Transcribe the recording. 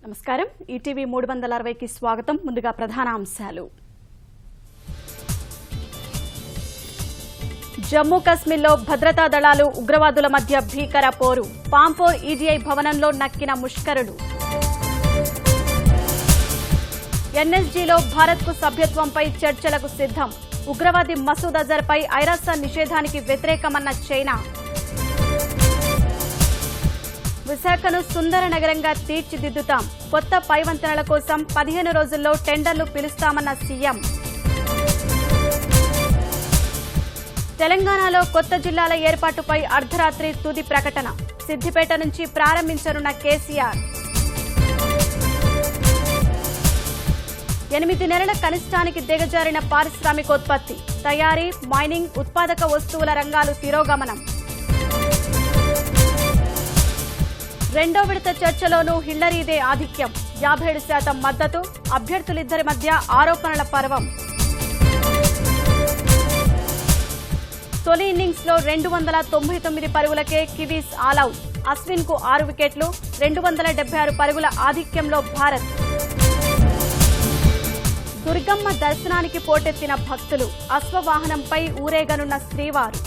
నమస్కారం ఈటీవీ 360 కి స్వాగతం ముందుగా ప్రధాన అంశాలు జమ్మూ కశ్మీర్లో భద్రతా దళాలు ఉగ్రవాదుల మధ్య భీకర పోరు పాంపోర్ ఈడీఐ భవనంలో నక్కిన ముష్కరులు ఎన్ఎస్జీలో భారత్కు సభ్యత్వంపై చర్చలకు సిద్ధం ఉగ్రవాది మసూద్ అజర్పై ఐరాస నిషేధానికి వ్యతిరేకమన్న చైనా విశాఖను సుందర నగరంగా తీర్చిదిద్దుతాం కొత్త పైవంతెనల కోసం 15 రోజుల్లో టెండర్లు పిలుస్తామన్న సీఎం తెలంగాణలో కొత్త జిల్లాల ఏర్పాటుపై అర్ధరాత్రి తుది ప్రకటన సిద్దిపేట నుంచి ప్రారంభించనున్న కేసీఆర్ 8 నెలల కనిష్టానికి దిగజారిన పారిశ్రామికోత్పత్తి తయారీ మైనింగ్ ఉత్పాదక వస్తువుల రంగాలు తిరోగమనం రెండో విడత చర్చలోనూ హిల్లరీదే ఆధిక్యం 57% మద్దతు అభ్యర్థులిద్దరి మధ్య ఆరోపణల పర్వం తొలి ఇన్నింగ్స్ లో 299 పరుగులకే కివీస్ ఆలౌట్ అశ్విన్ కు 6 వికెట్లు 276 పరుగుల ఆధిక్యంలో భారత్ దుర్గమ్మ దర్శనానికి పోటెత్తిన భక్తులు అశ్వవాహనంపై ఊరేగనున్న శ్రీవారు